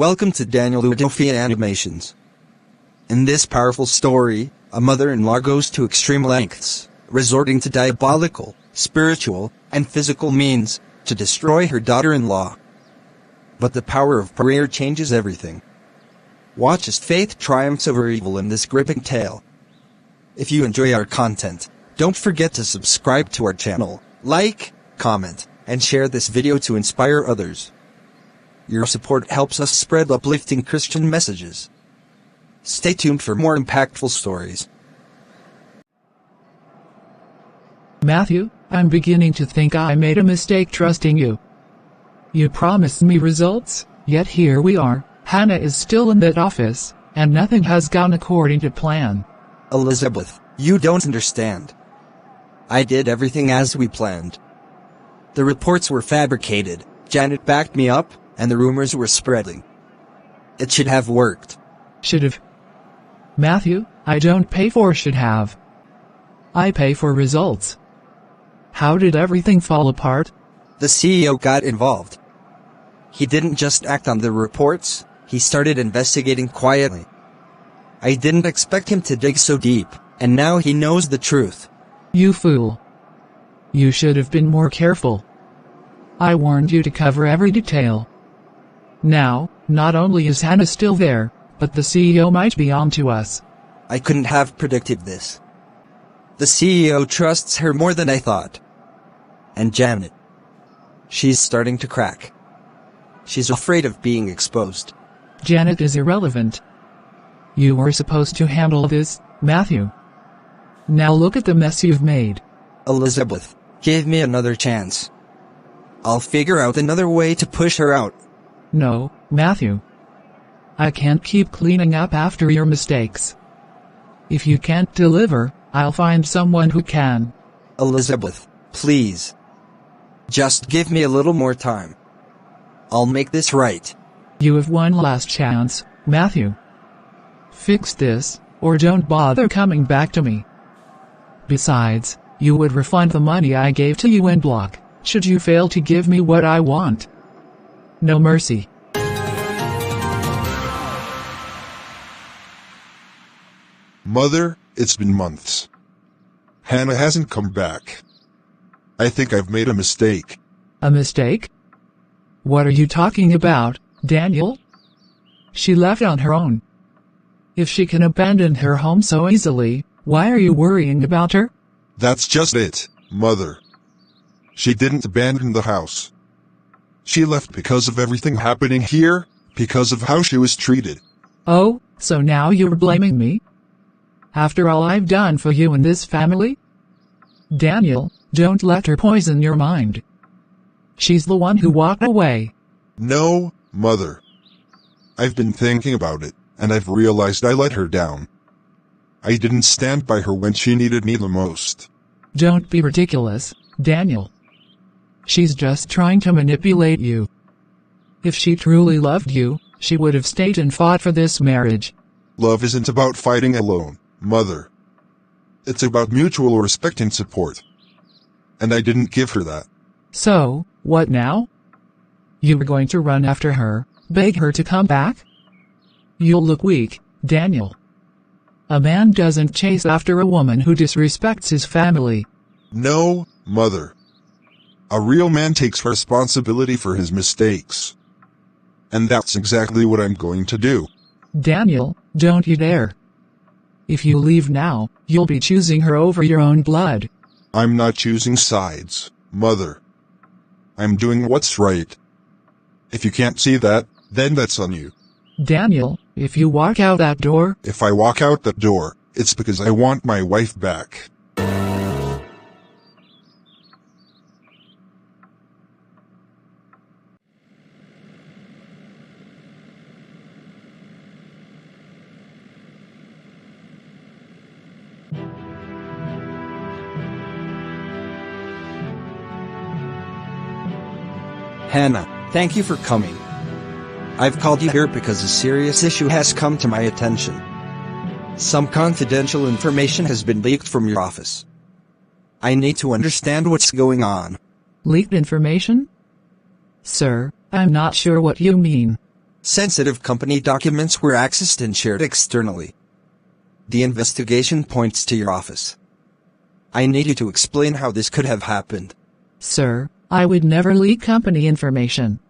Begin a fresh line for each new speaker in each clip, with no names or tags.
Welcome to Daniel Udofia Animations. In this powerful story, a mother-in-law goes to extreme lengths, resorting to diabolical, spiritual, and physical means, to destroy her daughter-in-law. But the power of prayer changes everything. Watch as faith triumphs over evil in this gripping tale. If you enjoy our content, don't forget to subscribe to our channel, like, comment, and share this video to inspire others. Your support helps us spread uplifting Christian messages. Stay tuned for more impactful stories.
Matthew, I'm beginning to think I made a mistake trusting you. You promised me results, yet here we are. Hannah is still in that office, and nothing has gone according to plan.
Elizabeth, you don't understand. I did everything as we planned. The reports were fabricated, Janet backed me up, and the rumors were spreading. It should have worked.
Should have. Matthew, I don't pay for should have. I pay for results. How did everything fall apart?
The CEO got involved. He didn't just act on the reports, he started investigating quietly. I didn't expect him to dig so deep, and now he knows the truth.
You fool. You should have been more careful. I warned you to cover every detail. Now, not only is Hannah still there, but the CEO might be on to us.
I couldn't have predicted this. The CEO trusts her more than I thought. And Janet. She's starting to crack. She's afraid of being exposed.
Janet is irrelevant. You were supposed to handle this, Matthew. Now look at the mess you've made.
Elizabeth, give me another chance. I'll figure out another way to push her out.
No, Matthew. I can't keep cleaning up after your mistakes. If you can't deliver, I'll find someone who can.
Elizabeth, please. Just give me a little more time. I'll make this right.
You have one last chance, Matthew. Fix this, or don't bother coming back to me. Besides, you would refund the money I gave to you in block, should you fail to give me what I want. No mercy.
Mother, it's been months. Hannah hasn't come back. I think I've made a mistake.
A mistake? What are you talking about, Daniel? She left on her own. If she can abandon her home so easily, why are you worrying about her?
That's just it, Mother. She didn't abandon the house. She left because of everything happening here, because of how she was treated.
Oh, so now you're blaming me? After all I've done for you and this family? Daniel, don't let her poison your mind. She's the one who walked away.
No, Mother. I've been thinking about it, and I've realized I let her down. I didn't stand by her when she needed me the most.
Don't be ridiculous, Daniel. She's just trying to manipulate you. If she truly loved you, she would have stayed and fought for this marriage.
Love isn't about fighting alone, Mother. It's about mutual respect and support. And I didn't give her that.
So, what now? You were going to run after her, beg her to come back? You'll look weak, Daniel. A man doesn't chase after a woman who disrespects his family.
No, Mother. A real man takes responsibility for his mistakes. And that's exactly what I'm going to do.
Daniel, don't you dare. If you leave now, you'll be choosing her over your own blood.
I'm not choosing sides, Mother. I'm doing what's right. If you can't see that, then that's on you.
Daniel, if you walk out that door...
If I walk out that door, it's because I want my wife back.
Hannah, thank you for coming. I've called you here because a serious issue has come to my attention. Some confidential information has been leaked from your office. I need to understand what's going on.
Leaked information? Sir, I'm not sure what you mean.
Sensitive company documents were accessed and shared externally. The investigation points to your office. I need you to explain how this could have happened.
Sir, I would never leak company information.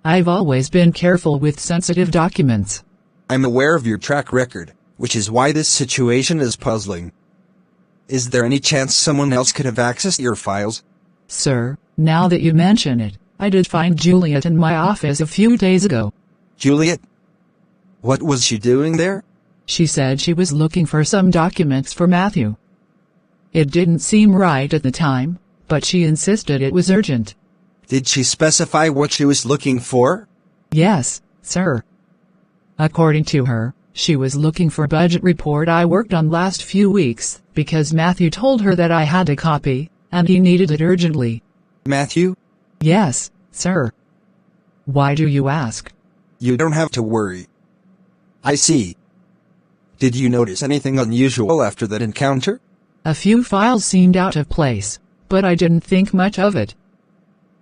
I've always been careful with sensitive documents.
I'm aware of your track record, which is why this situation is puzzling. Is there any chance someone else could have accessed your files?
Sir, now that you mention it, I did find Juliet in my office a few days ago.
Juliet? What was she doing there?
She said she was looking for some documents for Matthew. It didn't seem right at the time, but she insisted it was urgent.
Did she specify what she was looking for?
Yes, sir. According to her, she was looking for a budget report I worked on last few weeks, because Matthew told her that I had a copy, and he needed it urgently.
Matthew?
Yes, sir. Why do you ask?
You don't have to worry. I see. Did you notice anything unusual after that encounter?
A few files seemed out of place, but I didn't think much of it.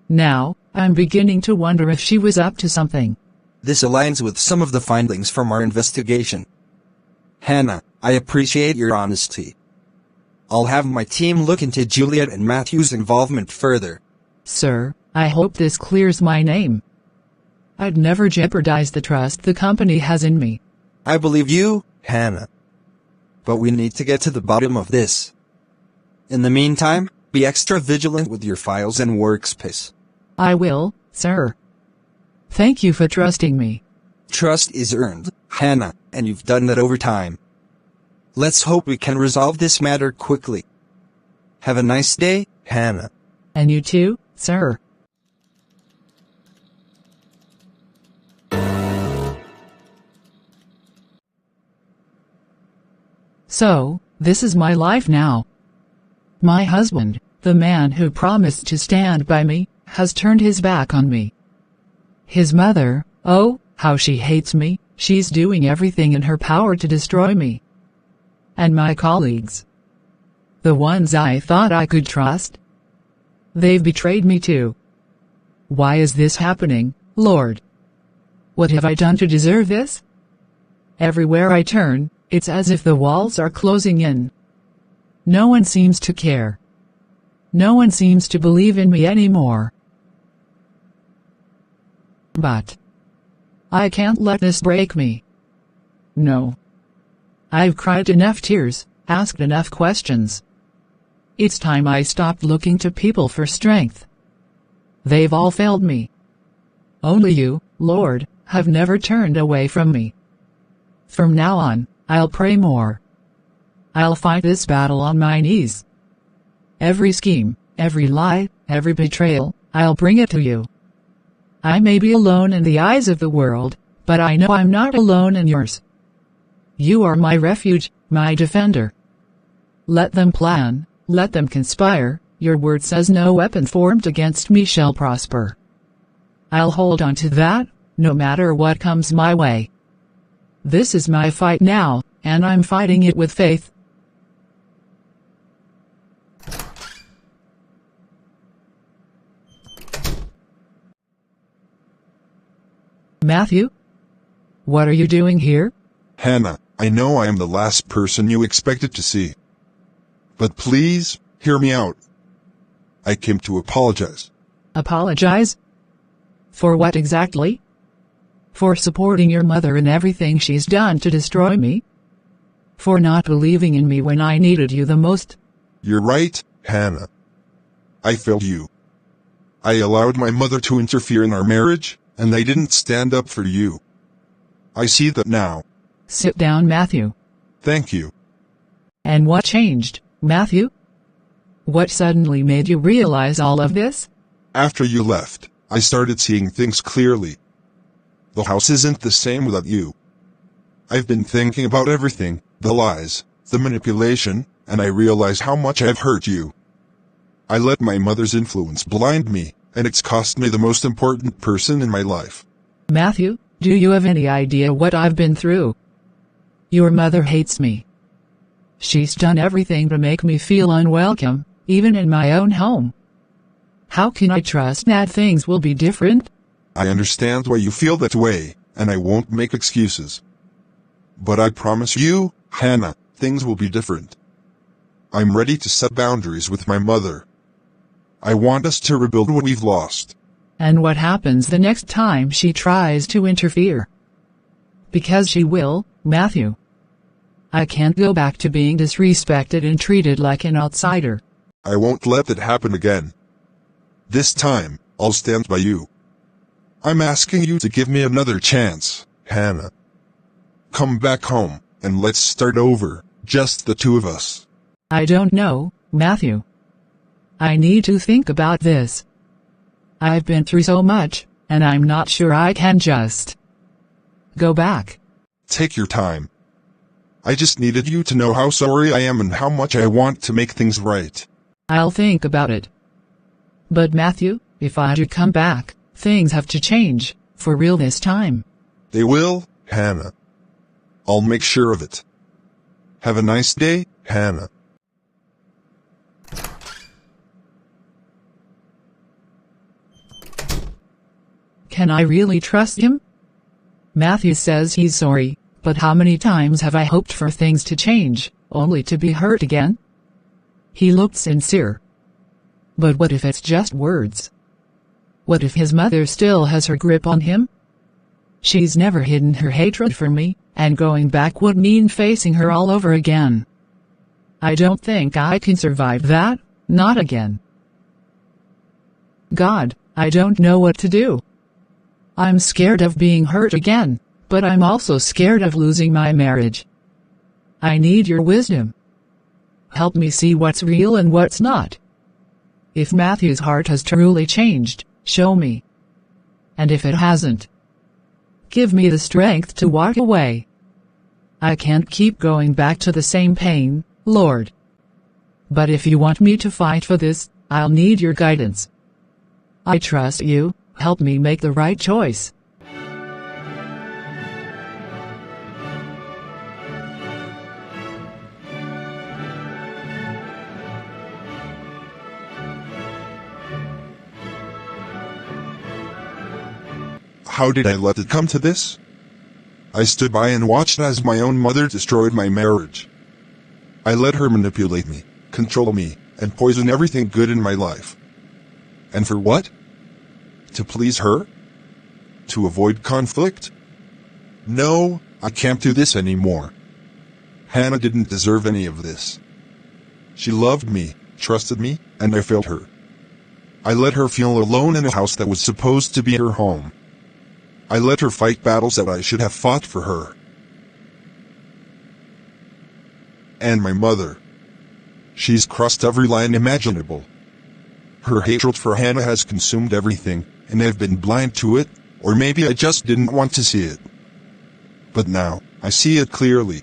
Now, I'm beginning to wonder if she was up to something.
This aligns with some of the findings from our investigation. Hannah, I appreciate your honesty. I'll have my team look into Juliet and Matthew's involvement further.
Sir, I hope this clears my name. I'd never jeopardize the trust the company has in me.
I believe you, Hannah. But we need to get to the bottom of this. In the meantime, be extra vigilant with your files and workspace.
I will, sir. Thank you for trusting me.
Trust is earned, Hannah, and you've done that over time. Let's hope we can resolve this matter quickly. Have a nice day, Hannah.
And you too, sir. So, this is my life now. My husband, the man who promised to stand by me, has turned his back on me. His mother, oh, how she hates me, she's doing everything in her power to destroy me. And my colleagues, the ones I thought I could trust, they've betrayed me too. Why is this happening, Lord? What have I done to deserve this? Everywhere I turn, it's as if the walls are closing in. No one seems to care. No one seems to believe in me anymore. But I can't let this break me. No. I've cried enough tears, asked enough questions. It's time I stopped looking to people for strength. They've all failed me. Only you, Lord, have never turned away from me. From now on, I'll pray more. I'll fight this battle on my knees. Every scheme, every lie, every betrayal, I'll bring it to you. I may be alone in the eyes of the world, but I know I'm not alone in yours. You are my refuge, my defender. Let them plan, let them conspire, your word says no weapon formed against me shall prosper. I'll hold on to that, no matter what comes my way. This is my fight now, and I'm fighting it with faith. Matthew? What are you doing here?
Hannah, I know I am the last person you expected to see. But please, hear me out. I came to apologize.
Apologize? For what exactly? For supporting your mother in everything she's done to destroy me? For not believing in me when I needed you the most?
You're right, Hannah. I failed you. I allowed my mother to interfere in our marriage, and I didn't stand up for you. I see that now.
Sit down, Matthew.
Thank you.
And what changed, Matthew? What suddenly made you realize all of this?
After you left, I started seeing things clearly. The house isn't the same without you. I've been thinking about everything, the lies, the manipulation, and I realized how much I've hurt you. I let my mother's influence blind me, and it's cost me the most important person in my life.
Matthew, do you have any idea what I've been through? Your mother hates me. She's done everything to make me feel unwelcome, even in my own home. How can I trust that things will be different?
I understand why you feel that way, and I won't make excuses. But I promise you, Hannah, things will be different. I'm ready to set boundaries with my mother. I want us to rebuild what we've lost.
And what happens the next time she tries to interfere? Because she will, Matthew. I can't go back to being disrespected and treated like an outsider.
I won't let that happen again. This time, I'll stand by you. I'm asking you to give me another chance, Hannah. Come back home, and let's start over, just the two of us.
I don't know, Matthew. I need to think about this. I've been through so much, and I'm not sure I can just go back.
Take your time. I just needed you to know how sorry I am and how much I want to make things right.
I'll think about it. But Matthew, if I do come back, things have to change, for real this time.
They will, Hannah. I'll make sure of it. Have a nice day, Hannah.
Can I really trust him? Matthew says he's sorry, but how many times have I hoped for things to change, only to be hurt again? He looked sincere. But what if it's just words? What if his mother still has her grip on him? She's never hidden her hatred for me, and going back would mean facing her all over again. I don't think I can survive that, not again. God, I don't know what to do. I'm scared of being hurt again, but I'm also scared of losing my marriage. I need your wisdom. Help me see what's real and what's not. If Matthew's heart has truly changed, show me. And if it hasn't, give me the strength to walk away. I can't keep going back to the same pain, Lord. But if you want me to fight for this, I'll need your guidance. I trust you, help me make the right choice.
How did I let it come to this? I stood by and watched as my own mother destroyed my marriage. I let her manipulate me, control me, and poison everything good in my life. And for what? To please her? To avoid conflict? No, I can't do this anymore. Hannah didn't deserve any of this. She loved me, trusted me, and I failed her. I let her feel alone in a house that was supposed to be her home. I let her fight battles that I should have fought for her. And my mother. She's crossed every line imaginable. Her hatred for Hannah has consumed everything, and I've been blind to it, or maybe I just didn't want to see it. But now, I see it clearly.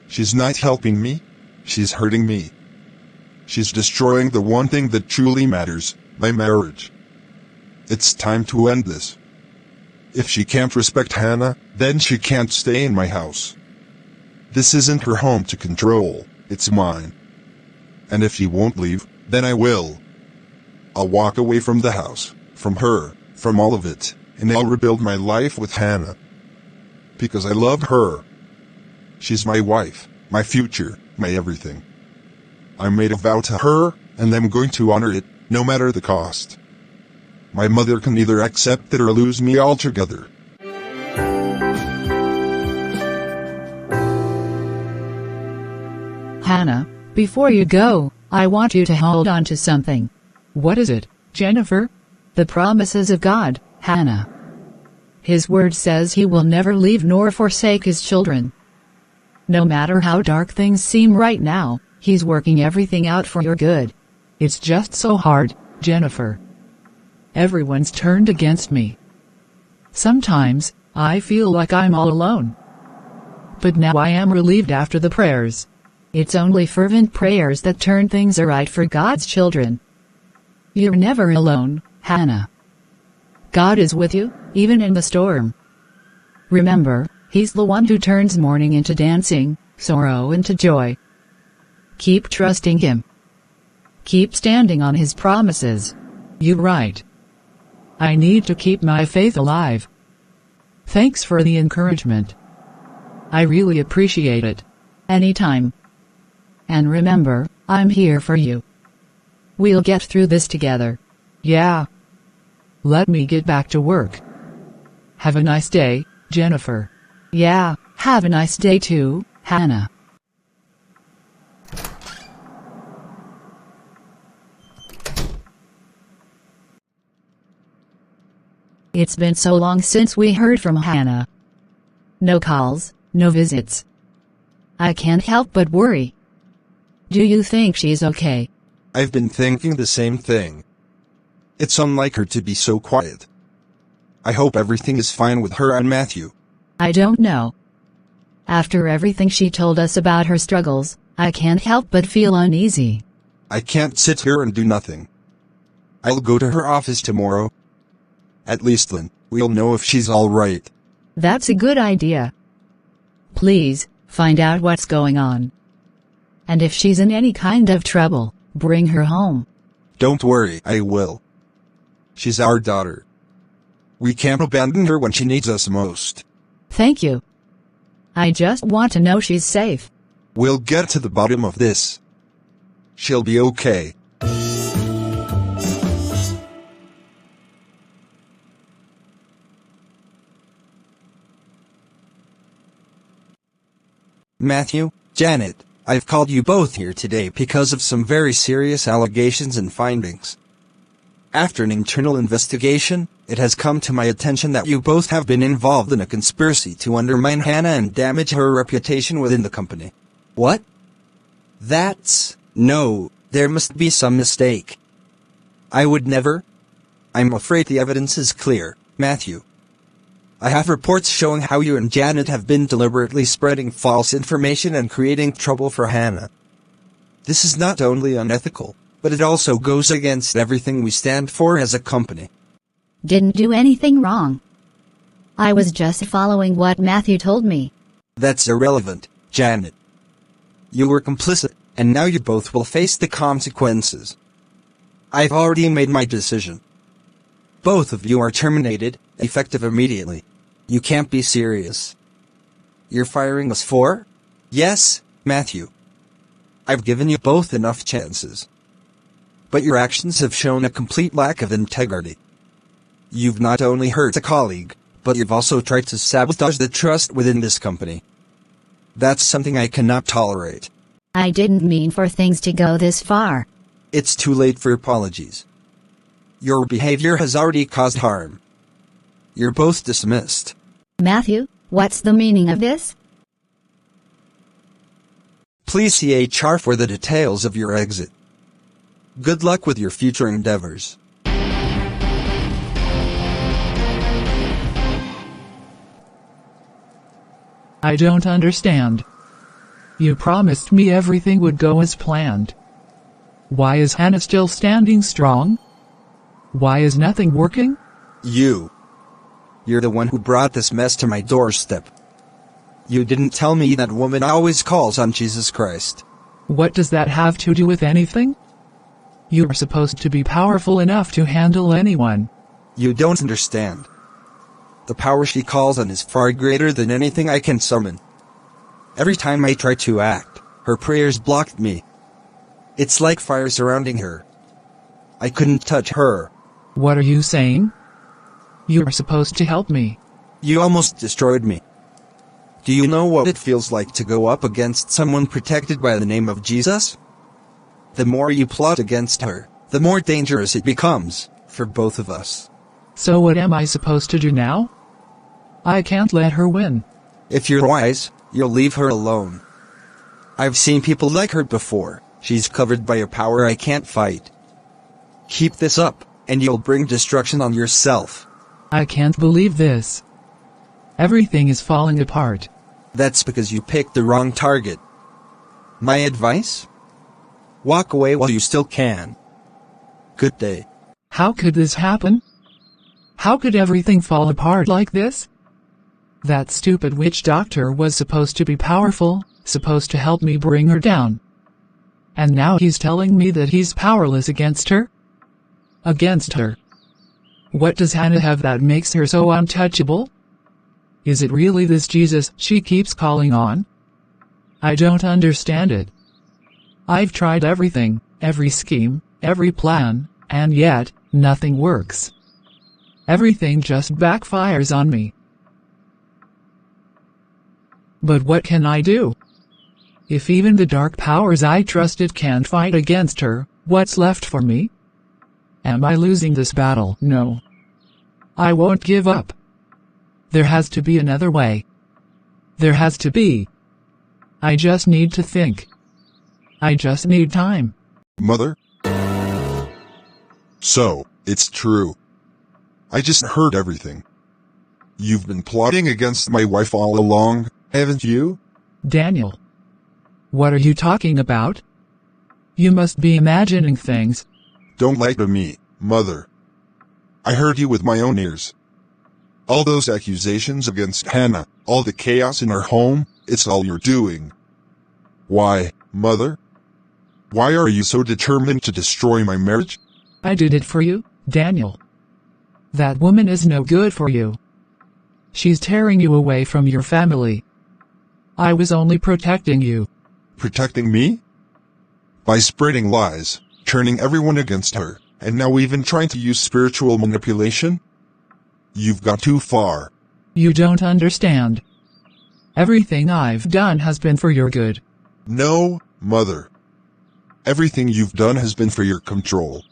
She's not helping me, she's hurting me. She's destroying the one thing that truly matters, my marriage. It's time to end this. If she can't respect Hannah, then she can't stay in my house. This isn't her home to control, it's mine. And if she won't leave, then I will. I'll walk away from the house, from her, from all of it, and I'll rebuild my life with Hannah. Because I love her. She's my wife, my future, my everything. I made a vow to her, and I'm going to honor it, no matter the cost. My mother can either accept it or lose me altogether.
Hannah, before you go, I want you to hold on to something. What is it, Jennifer? The promises of God, Hannah. His word says he will never leave nor forsake his children. No matter how dark things seem right now, he's working everything out for your good. It's just so hard, Jennifer. Everyone's turned against me. Sometimes, I feel like I'm all alone. But now I am relieved after the prayers. It's only fervent prayers that turn things right for God's children. You're never alone, Hannah. God is with you, even in the storm. Remember, he's the one who turns mourning into dancing, sorrow into joy. Keep trusting him. Keep standing on his promises. You're right. I need to keep my faith alive. Thanks for the encouragement. I really appreciate it. Anytime. And remember, I'm here for you. We'll get through this together. Yeah. Let me get back to work. Have a nice day, Jennifer. Yeah, have a nice day too, Hannah. It's been so long since we heard from Hannah. No calls, no visits. I can't help but worry. Do you think she's okay?
I've been thinking the same thing. It's unlike her to be so quiet. I hope everything is fine with her and Matthew.
I don't know. After everything she told us about her struggles, I can't help but feel uneasy.
I can't sit here and do nothing. I'll go to her office tomorrow. At least then, we'll know if she's all right.
That's a good idea. Please, find out what's going on. And if she's in any kind of trouble, bring her home.
Don't worry, I will. She's our daughter. We can't abandon her when she needs us most.
Thank you. I just want to know she's safe.
We'll get to the bottom of this. She'll be okay. Matthew, Janet, I've called you both here today because of some very serious allegations and findings. After an internal investigation, it has come to my attention that you both have been involved in a conspiracy to undermine Hannah and damage her reputation within the company. What? No, there must be some mistake. I would never. I'm afraid the evidence is clear, Matthew. I have reports showing how you and Janet have been deliberately spreading false information and creating trouble for Hannah. This is not only unethical, but it also goes against everything we stand for as a company.
Didn't do anything wrong. I was just following what Matthew told me.
That's irrelevant, Janet. You were complicit, and now you both will face the consequences. I've already made my decision. Both of you are terminated, effective immediately. You can't be serious. You're firing us for? Yes, Matthew. I've given you both enough chances. But your actions have shown a complete lack of integrity. You've not only hurt a colleague, but you've also tried to sabotage the trust within this company. That's something I cannot tolerate.
I didn't mean for things to go this far.
It's too late for apologies. Your behavior has already caused harm. You're both dismissed.
Matthew, what's the meaning of this?
Please see HR for the details of your exit. Good luck with your future endeavors.
I don't understand. You promised me everything would go as planned. Why is Hannah still standing strong? Why is nothing working?
You're the one who brought this mess to my doorstep. You didn't tell me that woman always calls on Jesus Christ.
What does that have to do with anything? You're supposed to be powerful enough to handle anyone.
You don't understand. The power she calls on is far greater than anything I can summon. Every time I try to act, her prayers blocked me. It's like fire surrounding her. I couldn't touch her.
What are you saying? You're supposed to help me.
You almost destroyed me. Do you know what it feels like to go up against someone protected by the name of Jesus? The more you plot against her, the more dangerous it becomes, for both of us.
So what am I supposed to do now? I can't let her win.
If you're wise, you'll leave her alone. I've seen people like her before. She's covered by a power I can't fight. Keep this up, and you'll bring destruction on yourself.
I can't believe this. Everything is falling apart.
That's because you picked the wrong target. My advice? Walk away while you still can. Good day.
How could this happen? How could everything fall apart like this? That stupid witch doctor was supposed to be powerful, supposed to help me bring her down. And now he's telling me that he's powerless against her? Against her. What does Hannah have that makes her so untouchable? Is it really this Jesus she keeps calling on? I don't understand it. I've tried everything, every scheme, every plan, and yet, nothing works. Everything just backfires on me. But what can I do? If even the dark powers I trusted can't fight against her, what's left for me? Am I losing this battle? No. I won't give up. There has to be another way. There has to be. I just need to think. I just need time.
Mother? So, it's true. I just heard everything. You've been plotting against my wife all along, haven't you?
Daniel. What are you talking about? You must be imagining things.
Don't lie to me, Mother. I heard you with my own ears. All those accusations against Hannah, all the chaos in our home, it's all you're doing. Why, Mother? Why are you so determined to destroy my marriage?
I did it for you, Daniel. That woman is no good for you. She's tearing you away from your family. I was only protecting you.
Protecting me? By spreading lies, turning everyone against her, and now even trying to use spiritual manipulation? You've got too far.
You don't understand. Everything I've done has been for your good.
No, Mother. Everything you've done has been for your control.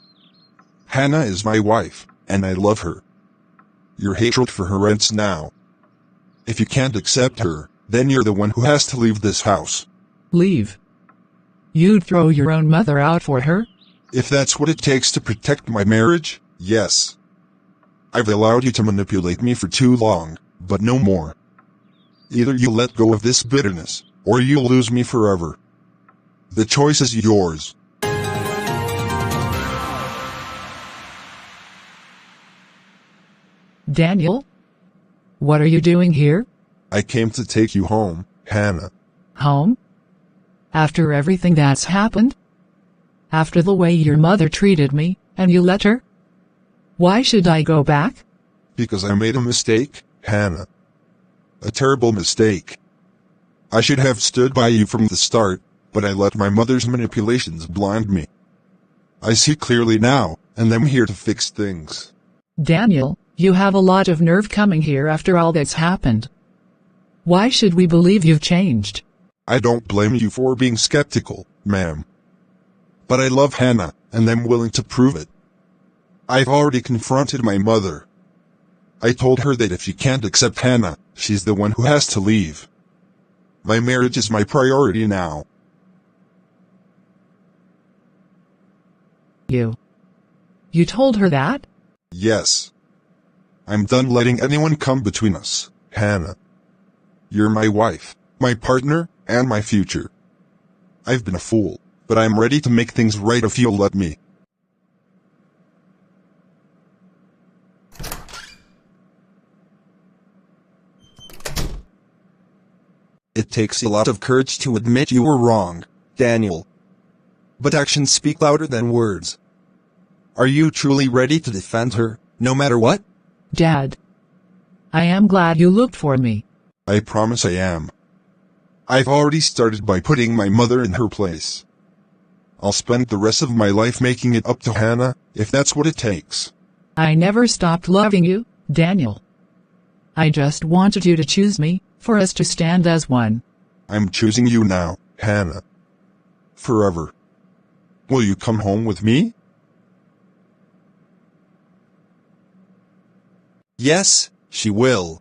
Hannah is my wife, and I love her. Your hatred for her ends now. If you can't accept her, then you're the one who has to leave this house.
Leave? You'd throw your own mother out for her?
If that's what it takes to protect my marriage, yes. I've allowed you to manipulate me for too long, but no more. Either you let go of this bitterness, or you'll lose me forever. The choice is yours.
Daniel? What are you doing here?
I came to take you home, Hannah.
Home? After everything that's happened? After the way your mother treated me, and you let her? Why should I go back?
Because I made a mistake, Hannah. A terrible mistake. I should have stood by you from the start, but I let my mother's manipulations blind me. I see clearly now, and I'm here to fix things.
Daniel, you have a lot of nerve coming here after all that's happened. Why should we believe you've changed?
I don't blame you for being skeptical, ma'am. But I love Hannah, and I'm willing to prove it. I've already confronted my mother. I told her that if she can't accept Hannah, she's the one who has to leave. My marriage is my priority now.
You told her that?
Yes. I'm done letting anyone come between us, Hannah. You're my wife, my partner, and my future. I've been a fool, but I'm ready to make things right if you'll let me.
It takes a lot of courage to admit you were wrong, Daniel. But actions speak louder than words. Are you truly ready to defend her, no matter what?
Dad. I am glad you looked for me.
I promise I am. I've already started by putting my mother in her place. I'll spend the rest of my life making it up to Hannah, if that's what it takes.
I never stopped loving you, Daniel. I just wanted you to choose me, for us to stand as one.
I'm choosing you now, Hannah. Forever. Will you come home with me?
Yes, she will.